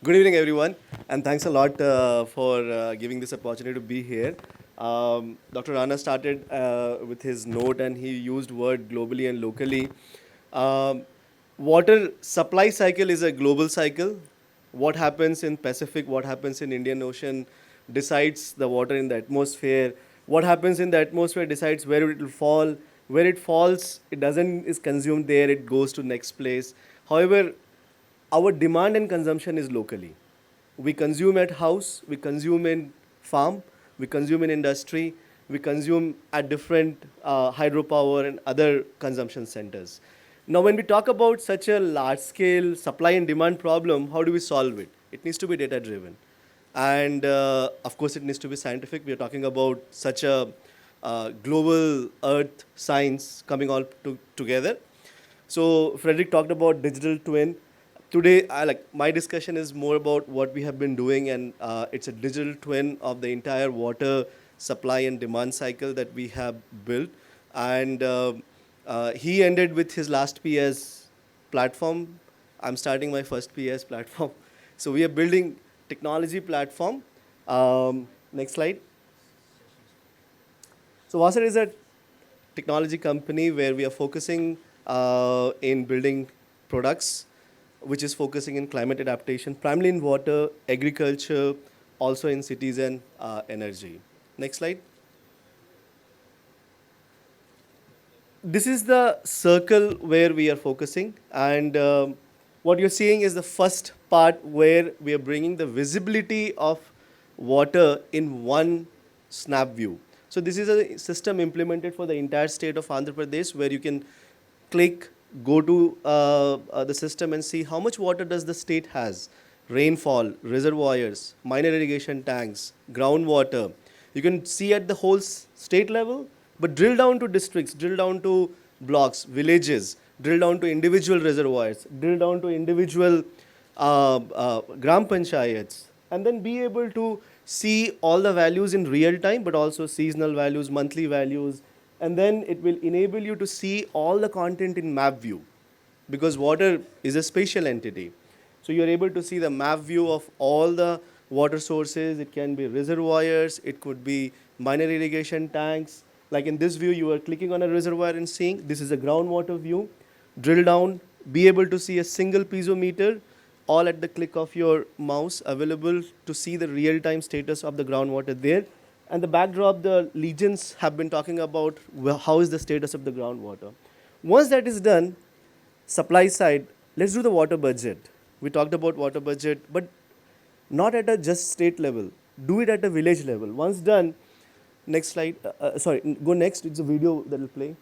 Good evening, everyone, and thanks a lot for giving this opportunity to be here. Dr. Rana started with his note, and he used word globally and locally. Um, Water supply cycle is a global cycle. What happens in Pacific, what happens in Indian Ocean, decides the water in the atmosphere. What happens in the atmosphere decides where it will fall. Where it falls, it doesn't is consumed there. It goes to next place. However, our demand and consumption is locally. We consume at house, we consume in farm, we consume in industry, we consume at different hydropower and other consumption centers. Now, when we talk about such a large scale supply and demand problem, how do we solve it? It needs to be data driven. And of course, it needs to be scientific. We are talking about such a global earth science coming all together. So Frederick talked about digital twin. Today, my discussion is more about what we have been doing, and it's a digital twin of the entire water supply and demand cycle that we have built. And he ended with his last PS platform. I'm starting my first PS platform. So we are building technology platform. Next slide. So Vassar is a technology company where we are focusing in building products, which is focusing in climate adaptation, primarily in water, agriculture, also in cities and energy. Next slide. This is the circle where we are focusing, and what you're seeing is the first part where we are bringing the visibility of water in one snap view. So this is a system implemented for the entire state of Andhra Pradesh, where you can click, go to the system and see how much water does the state has: rainfall, reservoirs, minor irrigation tanks, groundwater. You can see at the whole state level, but drill down to districts, drill down to blocks, villages, drill down to individual reservoirs, drill down to individual gram panchayats, and then be able to see all the values in real time, but also seasonal values, monthly values, and then it will enable you to see all the content in map view, because water is a spatial entity. So you're able to see the map view of all the water sources. It can be reservoirs, it could be minor irrigation tanks. Like in this view, you are clicking on a reservoir and seeing this is a groundwater view. Drill down, be able to see a single piezometer, all at the click of your mouse, available to see the real-time status of the groundwater there. And the backdrop, the legions have been talking about how is the status of the groundwater. Once that is done, supply side, let's do the water budget. We talked about water budget, but not at a just state level. Do it at a village level. Once done, next slide. Sorry, go next. It's a video that will play.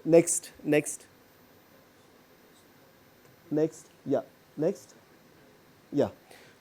Next, yeah, next, yeah.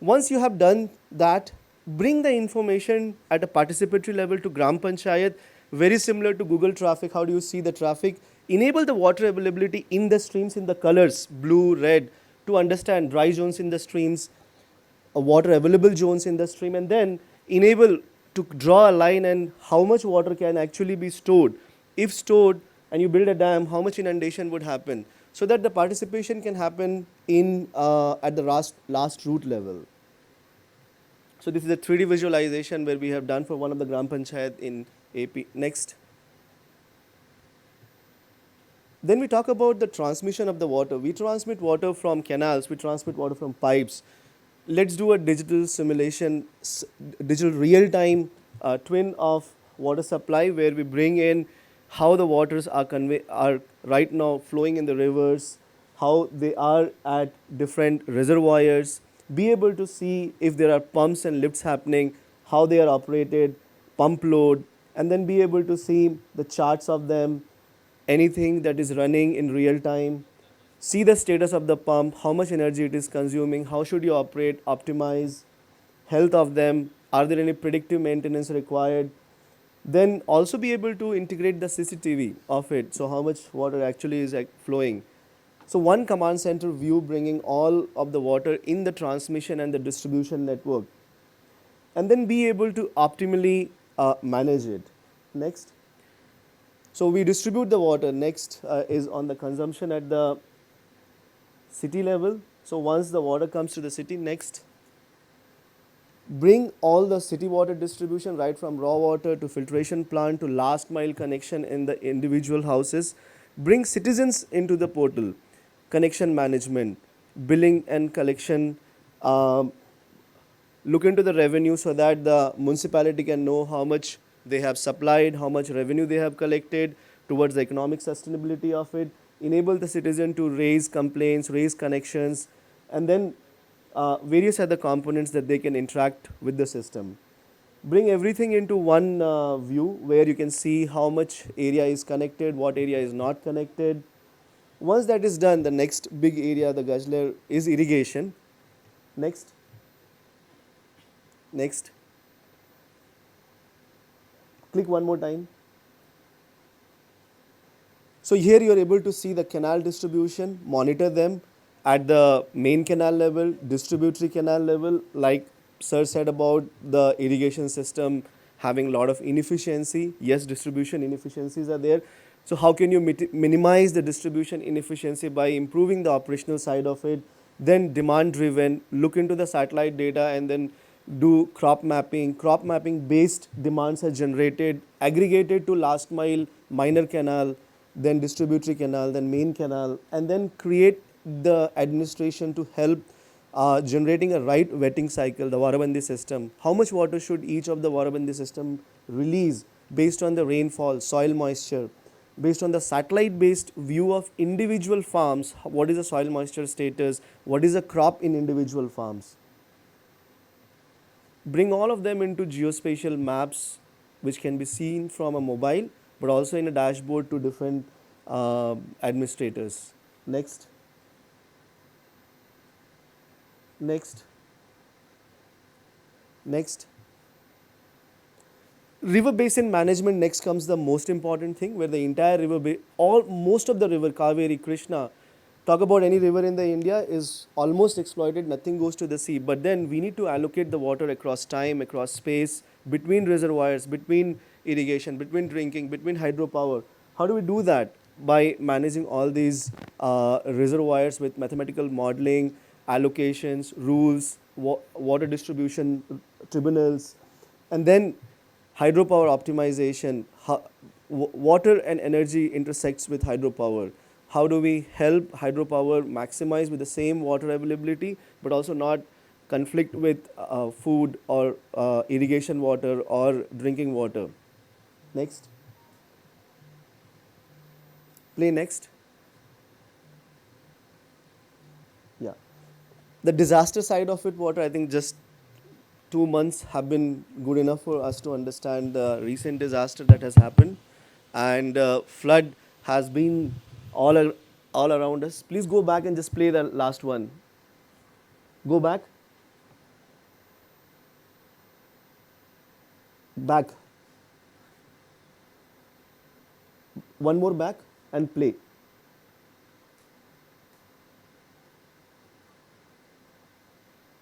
Once you have done that, bring the information at a participatory level to gram panchayat, very similar to Google traffic. How do you see the traffic? Enable the water availability in the streams in the colors, blue, red, to understand dry zones in the streams, water available zones in the stream, and then enable to draw a line and how much water can actually be stored. If stored and you build a dam, how much inundation would happen, so that the participation can happen in at the last root level. So this is a 3D visualization where we have done for one of the gram panchayat in AP. Next. Then we talk about the transmission of the water. We transmit water from canals, we transmit water from pipes. Let's do a digital simulation, digital real-time twin of water supply, where we bring in how the waters are right now flowing in the rivers, how they are at different reservoirs, be able to see if there are pumps and lifts happening, how they are operated, pump load, and then be able to see the charts of them, anything that is running in real time, see the status of the pump, how much energy it is consuming, how should you operate, optimize, health of them, are there any predictive maintenance required. Then also be able to integrate the CCTV of it, so how much water actually is flowing. So one command center view, bringing all of the water in the transmission and the distribution network, and then be able to optimally manage it. Next. So we distribute the water. Next is on the consumption at the city level. So once the water comes to the city, next, bring all the city water distribution right from raw water to filtration plant to last mile connection in the individual houses. Bring citizens into the portal, connection management, billing and collection, um, look into the revenue so that the municipality can know how much they have supplied, how much revenue they have collected towards the economic sustainability of it, enable the citizen to raise complaints, raise connections, and then various other components that they can interact with the system. Bring everything into one view where you can see how much area is connected, what area is not connected. Once that is done, the next big area, the Gajler, is irrigation. Next, next. Click one more time. So here you are able to see the canal distribution, monitor them at the main canal level, distributary canal level, like sir said about the irrigation system having a lot of inefficiency. Yes, distribution inefficiencies are there. So how can you minimize the distribution inefficiency by improving the operational side of it? Then demand driven, look into the satellite data and then do crop mapping. Crop mapping based demands are generated, aggregated to last mile, minor canal, then distributary canal, then main canal, and then create the administration to help generating a right wetting cycle, the Varabandi system. How much water should each of the Varabandi system release based on the rainfall, soil moisture, based on the satellite based view of individual farms, what is the soil moisture status, what is the crop in individual farms. Bring all of them into geospatial maps which can be seen from a mobile but also in a dashboard to different administrators. Next, next, next. River basin management, next comes the most important thing where the entire most of the river, Kaveri, Krishna, talk about any river in the India is almost exploited, nothing goes to the sea. But then we need to allocate the water across time, across space, between reservoirs, between irrigation, between drinking, between hydropower. How do we do that? By managing all these reservoirs with mathematical modeling, allocations, rules, water distribution tribunals, and then hydropower optimization, water and energy intersects with hydropower. How do we help hydropower maximize with the same water availability, but also not conflict with food or irrigation water or drinking water? Next. Play next. Yeah. The disaster side of it, water, I think just 2 months have been good enough for us to understand the recent disaster that has happened, and flood has been all all around us. Please go back and just play the last one. Go back, back, one more back, and play.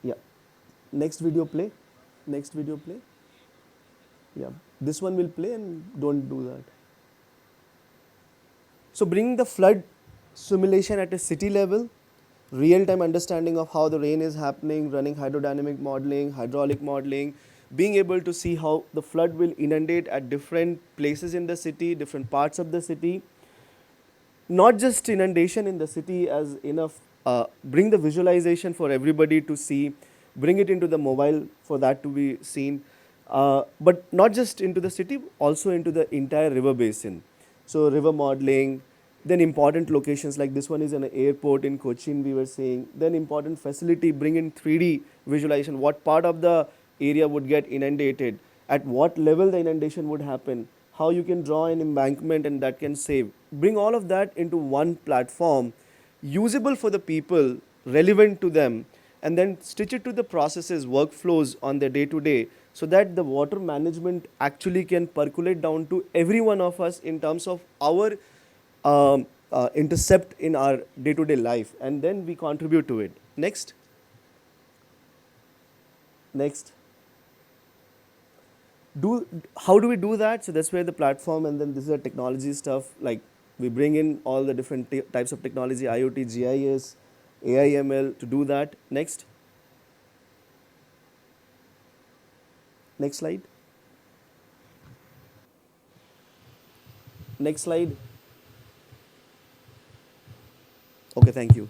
Yeah. Next video play. Next video play. Yeah. This one will play and don't do that. So bringing the flood simulation at a city level, real-time understanding of how the rain is happening, running hydrodynamic modeling, hydraulic modeling, being able to see how the flood will inundate at different places in the city, different parts of the city. Not just inundation in the city as enough, bring the visualization for everybody to see, bring it into the mobile for that to be seen, but not just into the city, also into the entire river basin. So river modeling, then important locations like this one is an airport in Cochin we were seeing, then important facility, bring in 3D visualization, what part of the area would get inundated, at what level the inundation would happen, how you can draw an embankment and that can save. Bring all of that into one platform, usable for the people, relevant to them, and then stitch it to the processes, workflows on their day to day, so that the water management actually can percolate down to every one of us in terms of our intercept in our day to day life, and then we contribute to it. Next. Next. How do we do that? So that's where the platform, and then this is the technology stuff, like we bring in all the different types of technology, IoT, GIS, AI/ML to do that. Next slide. Next slide. Okay, thank you.